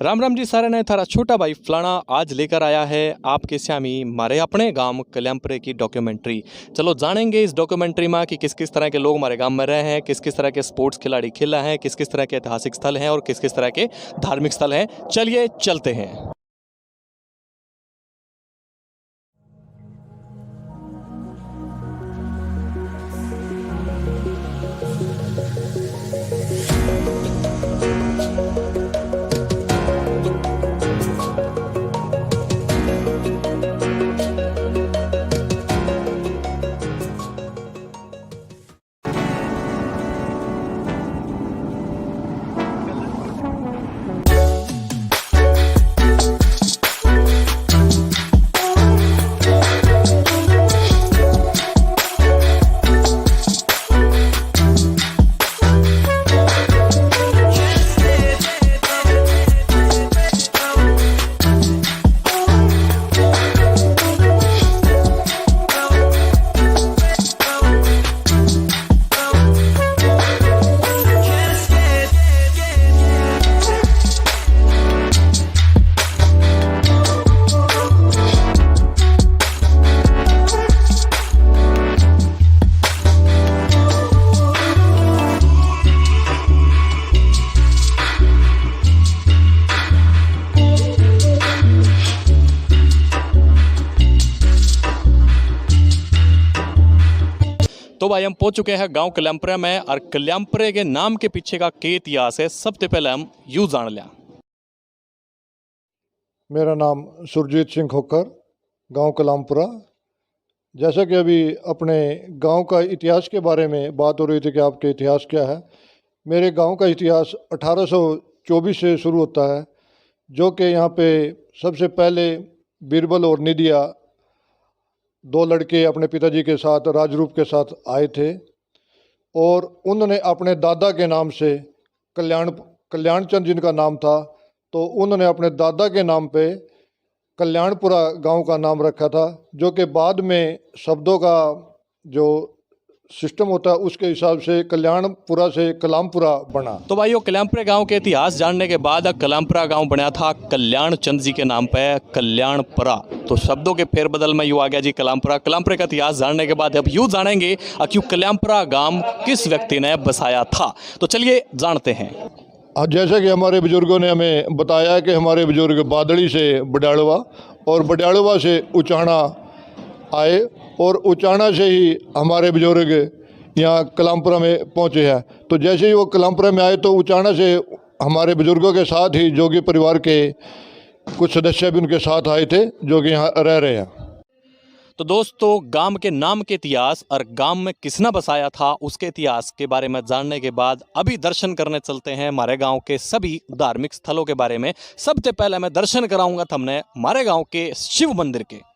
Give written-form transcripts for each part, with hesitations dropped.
राम राम जी सारे ने थारा छोटा भाई फलाना आज लेकर आया है आपके स्यामी हमारे अपने गांव कल्याणपुरे की डॉक्यूमेंट्री। चलो जानेंगे इस डॉक्यूमेंट्री में कि किस किस तरह के लोग हमारे गांव में रहे हैं, किस किस तरह के स्पोर्ट्स खिलाड़ी खेला हैं, किस किस तरह के ऐतिहासिक स्थल हैं और किस किस तरह के धार्मिक स्थल हैं। चलिए चलते हैं। तो भाई हम पहुंच चुके हैं गांव कल्याणपुरा में और कल्याणपुरे के नाम के पीछे का क्या इतिहास है सबसे पहले हम यूं जान लिया। मेरा नाम सुरजीत सिंह खोकर, गांव कल्याणपुरा। जैसा कि अभी अपने गांव का इतिहास के बारे में बात हो रही थी कि आपके इतिहास क्या है। मेरे गांव का इतिहास 1824 से शुरू होता है, जो कि यहाँ पे सबसे पहले बीरबल और निधिया दो लड़के अपने पिताजी के साथ राजरूप के साथ आए थे और उन्होंने अपने दादा के नाम से कल्याणचंद जिनका नाम था, तो उन्होंने अपने दादा के नाम पे कल्याणपुरा गांव का नाम रखा था, जो कि बाद में शब्दों का जो सिस्टम होता है उसके हिसाब से कल्याणपुरा से कलामपुरा बना। तो भाई कल्याणपुरा गांव के इतिहास जानने के बाद कलामपुरा गांव बना था कल्याण चंद जी के नाम पे कल्याणपुरा। तो शब्दों के फेरबदल में यूँ आ गया जी कलामपुरा। कलामपुरा का इतिहास जानने के बाद अब यूँ जानेंगे कि कल्याणपुरा गांव किस व्यक्ति ने बसाया था। तो चलिए जानते हैं। जैसा कि हमारे बुजुर्गों ने हमें बताया कि हमारे बुजुर्ग बादड़ी से बड्याड़वा और बड्याड़वा से उचाणा आए और उचाणा से ही हमारे बुजुर्ग यहाँ कलामपुरा में पहुँचे हैं। तो जैसे ही वो कलामपुरा में आए तो उचाणा से हमारे बुजुर्गों के साथ ही जोगी परिवार के कुछ सदस्य भी उनके साथ आए थे, जो कि यहाँ रह रहे हैं। तो दोस्तों गांव के नाम के इतिहास और गांव में किसने बसाया था उसके इतिहास के बारे में जानने के बाद अभी दर्शन करने चलते हैं हमारे गांव के सभी धार्मिक स्थलों के बारे में। सबसे पहले मैं दर्शन कराऊंगा हमने हमारे गांव के शिव मंदिर के।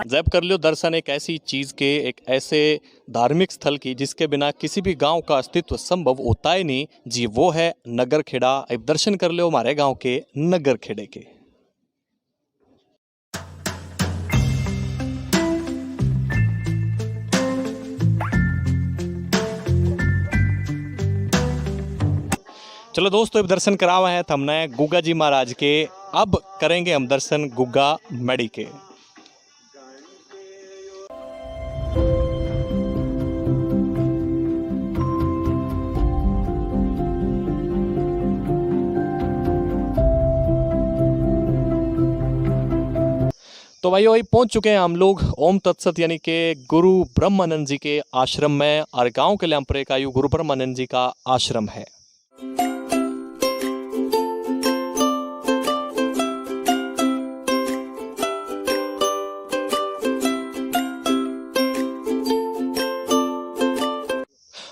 जब कर लियो दर्शन एक ऐसी चीज़ के, एक ऐसे धार्मिक स्थल की जिसके बिना किसी भी गांव का अस्तित्व संभव होता ही नहीं जी, वो है नगर खेड़ा। अब दर्शन कर लियो हमारे गांव के नगर खेड़े के। चलो दोस्तों अब दर्शन करावा है हमने गुग्गा जी महाराज के। अब करेंगे हम दर्शन गुग्गा मड़ी के। तो भाई वही पहुंच चुके हैं हम लोग ओम तत्सत यानी कि गुरु ब्रह्मानंद जी के आश्रम में। और गांव कल्याणपुरे का गुरु ब्रह्मानंद जी का आश्रम है।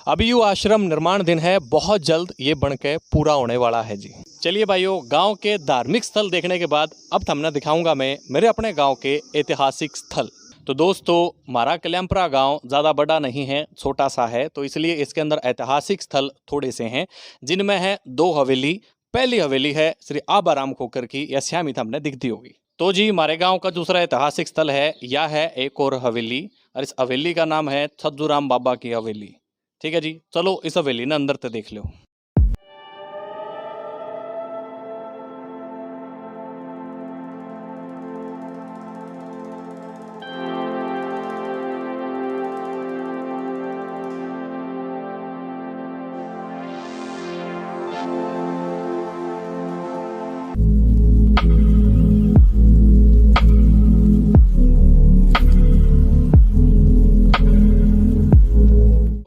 अभी यो आश्रम निर्माणाधीन है, बहुत जल्द ये बनके पूरा होने वाला है जी। चलिए भाइयों, गांव के धार्मिक स्थल देखने के बाद अब हमने दिखाऊंगा मैं मेरे अपने गांव के ऐतिहासिक स्थल। तो दोस्तों हमारा कल्याणपुरा गांव ज़्यादा बड़ा नहीं है, छोटा सा है, तो इसलिए इसके अंदर ऐतिहासिक स्थल थोड़े से हैं, जिनमें है 2 हवेली। पहली हवेली है श्री आबाराम खोकर की, या श्यामी हमने दिखती होगी। तो जी हमारे गांव का दूसरा ऐतिहासिक स्थल है, यह है एक और हवेली, और इस हवेली का नाम है छज्जूराम बाबा की हवेली। ठीक है जी, चलो इस हवेली ने अंदर से देख लो।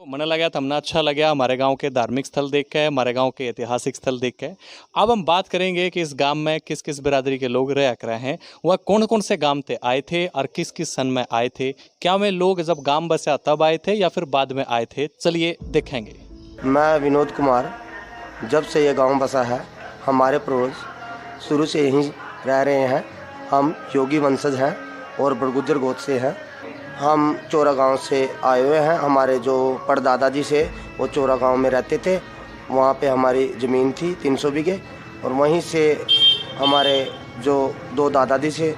मन लगा तो हमने अच्छा लगा हमारे गांव के धार्मिक स्थल देख के, हमारे गांव के ऐतिहासिक स्थल देख के। अब हम बात करेंगे कि इस गांव में किस किस बिरादरी के लोग रह रहे हैं, वह कौन कौन से गांव थे आए थे और किस किस सन में आए थे, क्या वे लोग जब गांव बसा तब आए थे या फिर बाद में आए थे, चलिए देखेंगे। मैं विनोद कुमार, जब से ये गांव बसा है हमारे पूर्वज शुरू से यहीं रह रहे हैं। हम योगी वंशज हैं और बड़गुजर गोत्र से हैं। हम चोरा गांव से आए हुए हैं। हमारे जो परदादा जी से वो चोरा गांव में रहते थे, वहाँ पे हमारी ज़मीन थी 300 बीघे, और वहीं से हमारे जो 2 दादाजी से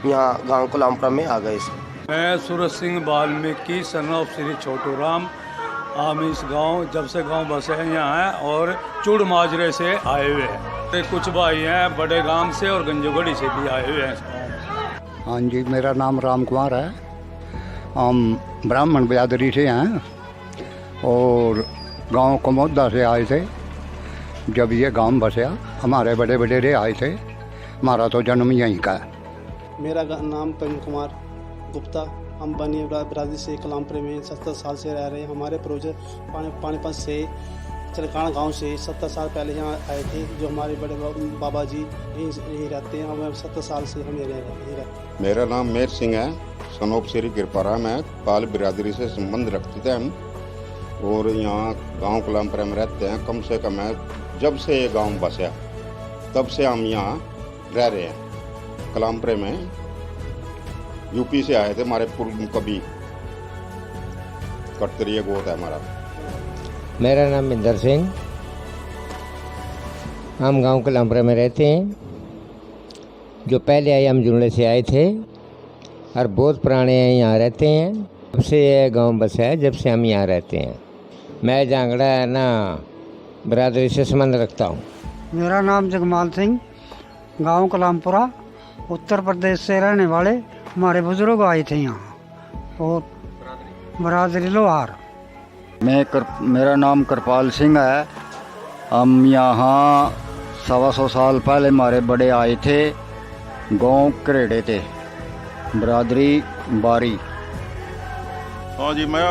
यहाँ गांव कल्याणपुरा में आ गए। मैं सूरज सिंह वाल्मीकि सन ऑफ श्री छोटू राम। हम इस गांव जब से गांव बसे हैं यहाँ हैं और चूड़ माजरे से आए हुए हैं। कुछ भाई हैं बड़े गांव से और गंजोगढ़ी से भी आए हुए हैं इस गाँव। हाँ जी, मेरा नाम राम कुमार है। हम ब्राह्मण बिरादरी से हैं और गांव कमोदा से आए थे। जब ये गांव बसा हमारे बड़े बड़े आए थे, हमारा तो जन्म यहीं का है। मेरा नाम प्रवीण कुमार गुप्ता। हम बनी बिरादरी से कल्याणपुर में 70 साल से रह रहे हैं। हमारे पूर्वज पानीपत से चलकाना गांव से 70 साल पहले यहाँ आए थे। जो हमारे बड़े बाबा जी यहीं रहते हैं। हम 70 साल से हम यहीं रहते हैं। मेरा नाम मेहर सिंह है, सनोप श्री कृपाराम है। पाल बिरादरी से संबंध रखते थे हम, और यहाँ गांव कल्याणपुरा में रहते हैं। कम से कम है जब से ये गांव बसा तब से हम यहाँ रह रहे हैं कल्याणपुरा में। यूपी से आए थे, हमारे पूर्व कभी कटतरीय गोत है हमारा। मेरा नाम मिंदर सिंह। हम गांव कल्याणपुरा में रहते हैं। जो पहले आए हम जुड़ने से आए थे और बहुत पुराने यहाँ रहते हैं। जब से ये गांव बसा है, जब से हम यहाँ रहते हैं। मैं जांगड़ा है ना बिरादरी से संबंध रखता हूँ। मेरा नाम जगमाल सिंह, गांव कल्याणपुरा, उत्तर प्रदेश से रहने वाले। हमारे बुजुर्ग आए थे यहाँ और बिरादरी लोहार। मेरा नाम कृपाल सिंह है। हम यहाँ 125 साल पहले हमारे बड़े आए थे। गांव करेड़े थे, बिरादरी बारी। हाँ जी, मैं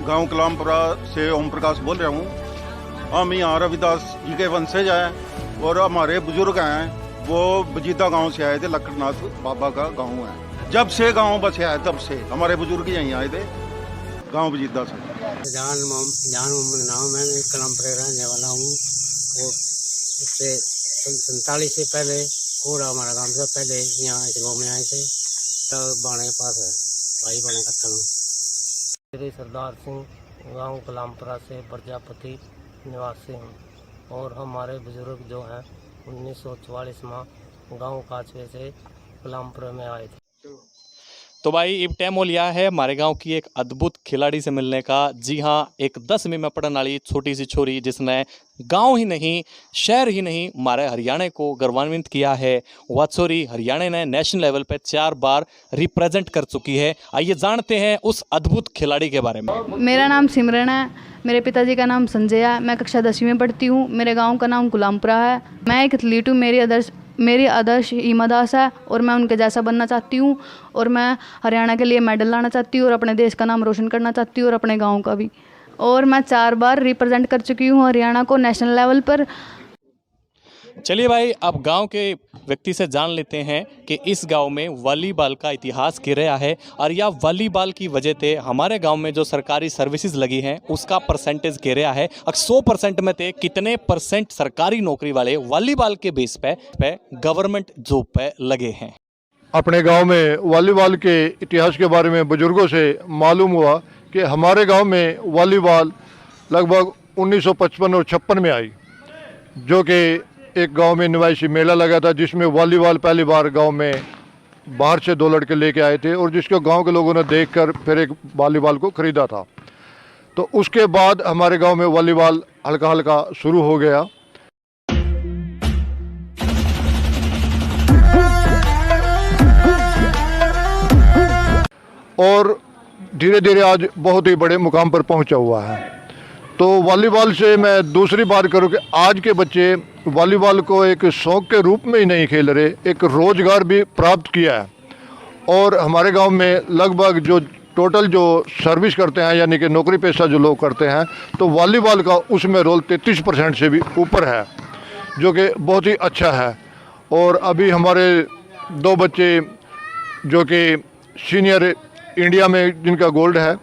गांव कल्याणपुरा से ओम प्रकाश बोल रहा हूँ। हम यहाँ रविदास जी के वंशज हैं और हमारे बुजुर्ग हैं वो बजीदा गांव से आए थे। लखननाथ बाबा का गांव है। जब से गांव बसा है तब से हमारे बुजुर्ग यहीं आए थे, गांव बजीदा से। जान नाम मैं कल्याणपुरा रहने वाला हूँ और उससे 47 से पहले पूरा हमारा गांव से पहले यहाँ इस गाँव में आए थे। तब बाणे के पास है भाई बाणे का थन। श्री सरदार सिंह, गांव कल्याणपुरा से प्रजापति निवासी हूँ और हमारे बुजुर्ग जो हैं 1944 में गांव काचवे से कल्याणपुरा में आए थे। तो भाई इब टाइम हो लिया है हमारे गांव की एक अद्भुत खिलाड़ी से मिलने का। जी हाँ, एक 10वीं में पढ़ने वाली छोटी सी छोरी जिसने गांव ही नहीं शहर ही नहीं हमारे हरियाणा को गौरवान्वित किया है। वह छोरी हरियाणा ने नेशनल लेवल पे 4 बार रिप्रेजेंट कर चुकी है। आइए जानते हैं उस अद्भुत खिलाड़ी के बारे में। मेरा नाम सिमरन है। मेरे पिताजी का नाम संजय है। मैं कक्षा 10वीं में पढ़ती हूँ। मेरे गाँव का नाम कल्याणपुरा है। मैं एक एथलीट हूँ। मेरी आदर्श हिमा दास है और मैं उनके जैसा बनना चाहती हूँ और मैं हरियाणा के लिए मेडल लाना चाहती हूँ और अपने देश का नाम रोशन करना चाहती हूँ और अपने गांव का भी। और मैं 4 बार रिप्रेजेंट कर चुकी हूँ हरियाणा को नेशनल लेवल पर। चलिए भाई, अब गांव के व्यक्ति से जान लेते हैं कि इस गांव में वॉलीबॉल का इतिहास क्या रहा है और या वॉलीबॉल की वजह से हमारे गांव में जो सरकारी सर्विसेज लगी हैं उसका परसेंटेज क्या रहा है। 100% में थे कितने % सरकारी नौकरी वाले वॉलीबॉल के बेस पे गवर्नमेंट जॉब पे लगे हैं। अपने गांव में वॉलीबॉल के इतिहास के बारे में बुजुर्गों से मालूम हुआ कि हमारे गांव में वॉलीबॉल लगभग 1955 और 56 में आई, जो कि एक गांव में निवासी मेला लगा था जिसमें वॉलीबॉल पहली बार गांव में बाहर से 2 लड़के लेके आए थे और जिसको गांव के लोगों ने देखकर फिर एक वॉलीबॉल को ख़रीदा था। तो उसके बाद हमारे गांव में वॉलीबॉल हल्का हल्का शुरू हो गया। और धीरे धीरे आज बहुत ही बड़े मुकाम पर पहुंचा हुआ है। तो वॉलीबॉल से मैं दूसरी बात करूं कि आज के बच्चे वॉलीबॉल को एक शौक़ के रूप में ही नहीं खेल रहे, एक रोज़गार भी प्राप्त किया है। और हमारे गांव में लगभग जो टोटल जो सर्विस करते हैं यानी कि नौकरी पेशा जो लोग करते हैं, तो वॉलीबॉल का उसमें रोल 33% से भी ऊपर है, जो कि बहुत ही अच्छा है। और अभी हमारे 2 बच्चे जो कि सीनियर इंडिया में जिनका गोल्ड है,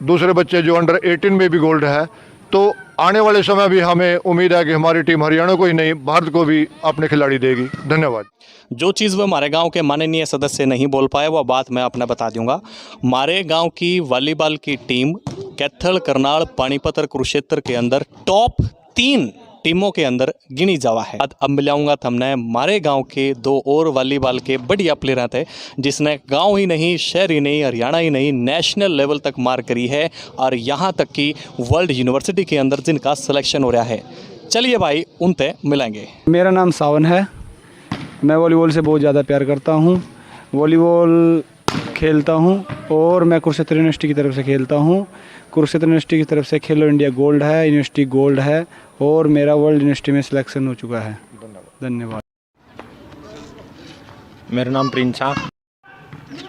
दूसरे बच्चे जो अंडर 18 में भी गोल्ड है। तो आने वाले समय भी हमें उम्मीद है कि हमारी टीम हरियाणा को ही नहीं भारत को भी अपने खिलाड़ी देगी। धन्यवाद। जो चीज़ वो हमारे गांव के माननीय सदस्य नहीं बोल पाए वो बात मैं अपना बता दूंगा। हमारे गांव की वॉलीबॉल की टीम कैथल, करनाल, पानीपत और कुरुक्षेत्र के अंदर टॉप 3 टीमों के अंदर गिनी जावा है। अब मिलाऊंगा हमने हमारे गांव के 2 और वॉलीबॉल के बढ़िया प्लेयर थे जिसने गांव ही नहीं, शहर ही नहीं, हरियाणा ही नहीं, नेशनल लेवल तक मार करी है और यहाँ तक कि वर्ल्ड यूनिवर्सिटी के अंदर जिनका सिलेक्शन हो रहा है। चलिए भाई उनसे मिलेंगे। मेरा नाम सावन है। मैं वॉलीबॉल से बहुत ज़्यादा प्यार करता हूँ, वॉलीबॉल खेलता हूँ और मैं कुरुक्षेत्र यूनिवर्सिटी की तरफ से खेलता हूँ। कुरुक्षेत्र यूनिवर्सिटी की तरफ से खेलो इंडिया गोल्ड है, यूनिवर्सिटी गोल्ड है और मेरा वर्ल्ड यूनिवर्सिटी में सिलेक्शन हो चुका है। धन्यवाद। मेरा नाम प्रिंसा,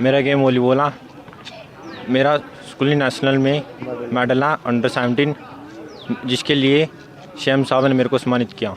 मेरा गेम वॉलीबॉल है। मेरा स्कूली नेशनल में मेडल है अंडर 17, जिसके लिए सीएम साहब ने मेरे को सम्मानित किया।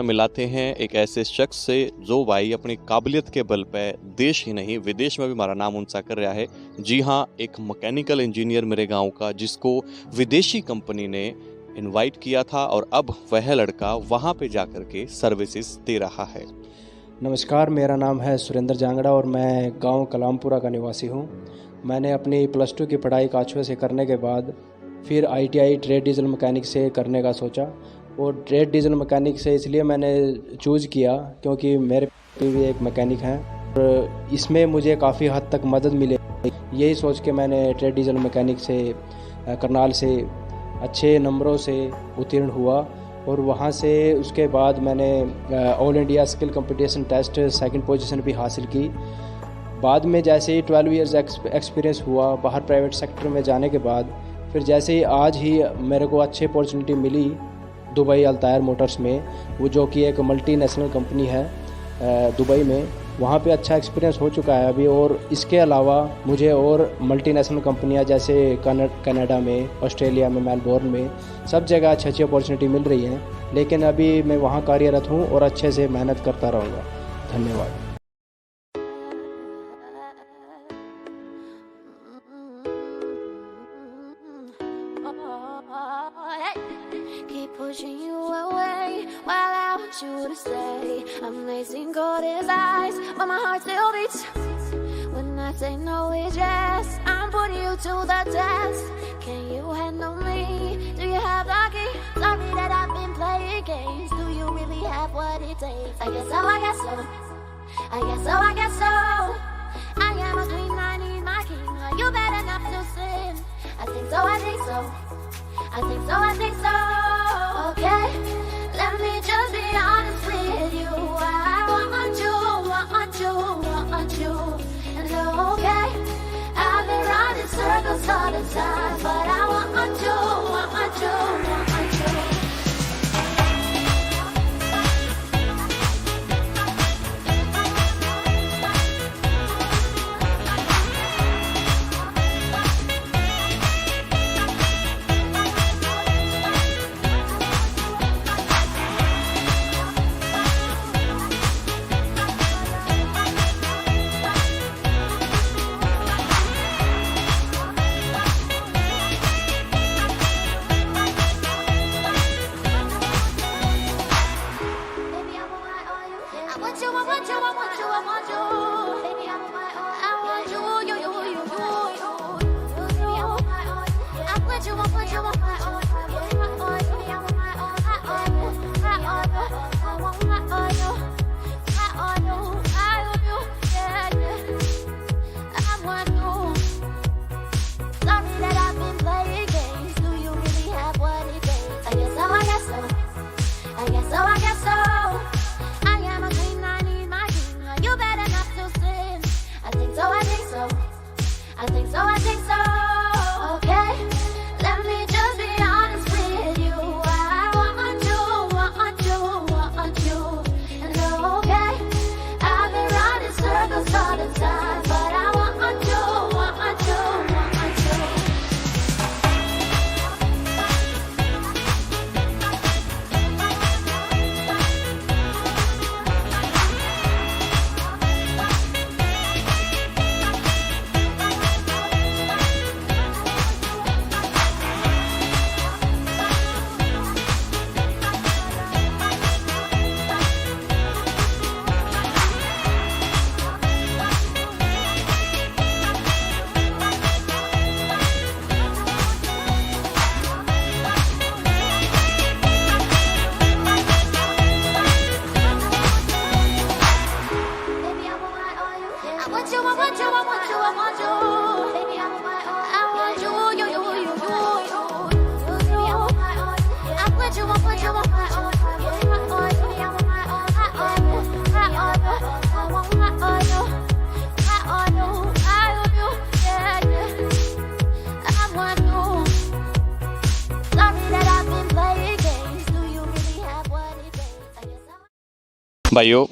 मिलाते हैं एक ऐसे शख्स से जो भाई अपनी काबिलियत के बल पे देश ही नहीं विदेश में भी हमारा नाम ऊंचा कर रहा है। जी हाँ, एक मैकेनिकल इंजीनियर मेरे गांव का जिसको विदेशी कंपनी ने इनवाइट किया था और अब वह लड़का वहां पे जाकर के सर्विसेज दे रहा है। नमस्कार, मेरा नाम है सुरेंद्र जांगड़ा और मैं गांव कलामपुरा का निवासी हूं। मैंने अपनी +2 की पढ़ाई काछुए से करने के बाद फिर ITI ट्रेड डीजल मैकेनिक से करने का सोचा और ट्रेड डीजल मैकेनिक से इसलिए मैंने चूज़ किया क्योंकि मेरे भी एक मैकेनिक हैं और इसमें मुझे काफ़ी हद तक मदद मिले। यही सोच के मैंने ट्रेड डीजल मैकेनिक से करनाल से अच्छे नंबरों से उत्तीर्ण हुआ और वहाँ से उसके बाद मैंने all India skill competition test 2nd position भी हासिल की। बाद में जैसे ही 12 इयर्स एक्सपीरियंस हुआ बाहर प्राइवेट सेक्टर में जाने के बाद, फिर जैसे ही आज ही मेरे को अच्छी अपॉर्चुनिटी मिली दुबई अल्तायर मोटर्स में, वो जो कि एक मल्टीनेशनल कंपनी है दुबई में, वहाँ पे अच्छा एक्सपीरियंस हो चुका है अभी। और इसके अलावा मुझे और मल्टीनेशनल कंपनियाँ जैसे कनाडा में, ऑस्ट्रेलिया में, मेलबोर्न में, सब जगह अच्छी अच्छी अपॉर्चुनिटी मिल रही हैं, लेकिन अभी मैं वहाँ कार्यरत हूँ और अच्छे से मेहनत करता रहूँगा। धन्यवाद। Keep pushing Something caught his eyes, but my heart still beats. When I say no, it's yes. I'm putting you to the test. Can you handle me? Do you have the key? Sorry that I've been playing games. Do you really have what it takes? I guess so, I guess so. I guess so, I guess so. I am a queen, I need my king. Are you bad enough to sin? I think so, I think so. I think so, I think so. Okay, let me just be honest with you. I want you, want you, want you. And okay, I've been running circles all the time, but I want you, want you, want you. I think so, I think so. Okay, let me just be honest with you. I want you, want you, want you. And okay, I've been running circles all the time, but I want you, want you, want you. भाइयों,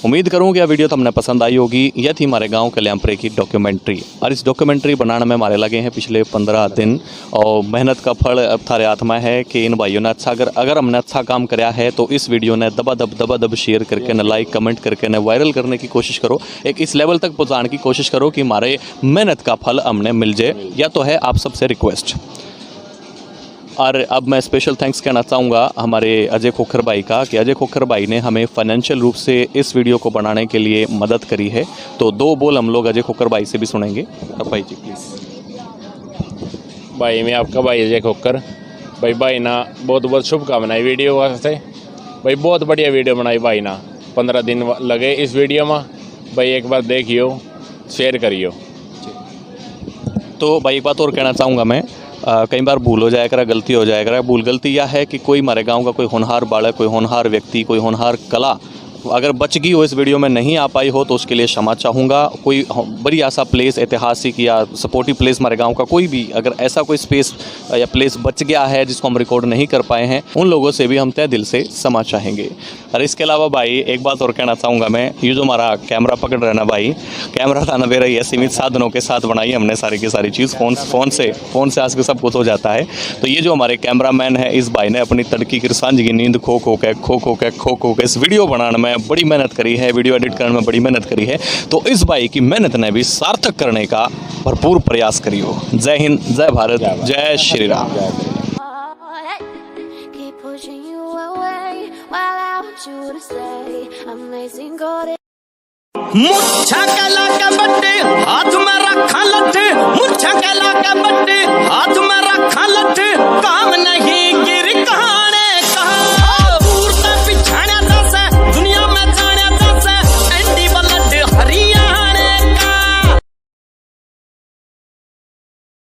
उम्मीद करूँ कि यह video तो हमने पसंद आई होगी। यह थी हमारे गांव कल्याणपुरे की डॉक्यूमेंट्री, और इस डॉक्यूमेंट्री बनाने में हमारे लगे हैं पिछले 15 दिन, और मेहनत का फल अब थारे हाथ में है कि इन भाइयों ने अच्छा अगर हमने अच्छा काम कराया है तो इस वीडियो ने दबा शेयर करके न लाइक कमेंट करके न वायरल करने की कोशिश करो, एक इस लेवल तक पहुँचाने की कोशिश करो कि हमारे मेहनत का फल हमने मिल जाए। या तो है आप सबसे रिक्वेस्ट। और अब मैं स्पेशल थैंक्स कहना चाहूँगा हमारे अजय खोखर भाई का, कि अजय खोखर भाई ने हमें फाइनेंशियल रूप से इस वीडियो को बनाने के लिए मदद करी है। तो 2 बोल हम लोग अजय खोखर भाई से भी सुनेंगे। अब भाई जी प्लीज़। भाई मैं आपका भाई अजय खोखर भाई ना बहुत बहुत शुभकामनाएं वीडियो वास्ते। भाई बहुत बढ़िया वीडियो बनाई भाई ना, 15 दिन लगे इस वीडियो में। भाई एक बार देखियो, शेयर करियो। तो भाई एक बात और कहना चाहूँगा मैं, कई बार भूल हो जाया करा, गलती हो जाया करा। भूल गलती यह है कि कोई हमारे गांव का कोई होनहार बालक, कोई होनहार व्यक्ति, कोई होनहार कला अगर बच गई हो, इस वीडियो में नहीं आ पाई हो, तो उसके लिए क्षमा चाहूँगा। कोई बड़ी ऐसा प्लेस, ऐतिहासिक या सपोर्टिव प्लेस हमारे गांव का कोई भी अगर ऐसा कोई स्पेस या प्लेस बच गया है जिसको हम रिकॉर्ड नहीं कर पाए हैं, उन लोगों से भी हम तय दिल से क्षमा चाहेंगे। और इसके अलावा भाई एक बात और कहना चाहूँगा मैं, ये जो हमारा कैमरा पकड़ रहा है ना भाई, कैमरा था ना मेरा, ये सीमित साधनों के साथ बनाई हमने सारी की सारी चीज़। फ़ोन से आज के सब कुछ हो जाता है। तो ये जो हमारे कैमरा मैन है, इस भाई ने अपनी तड़की की सांझ की नींद खो खो के इस वीडियो बनाने में बड़ी मेहनत करी है, वीडियो एडिट करने में बड़ी मेहनत करी है। तो इस भाई की मेहनत ने भी सार्थक करने का भरपूर प्रयास करी हो। जय हिंद, जय भारत, जय Shri Ram. Keep pushing you away while out want you to stay. Amazing, got it. मुच्छा कला कबड्डी हाथ में रखा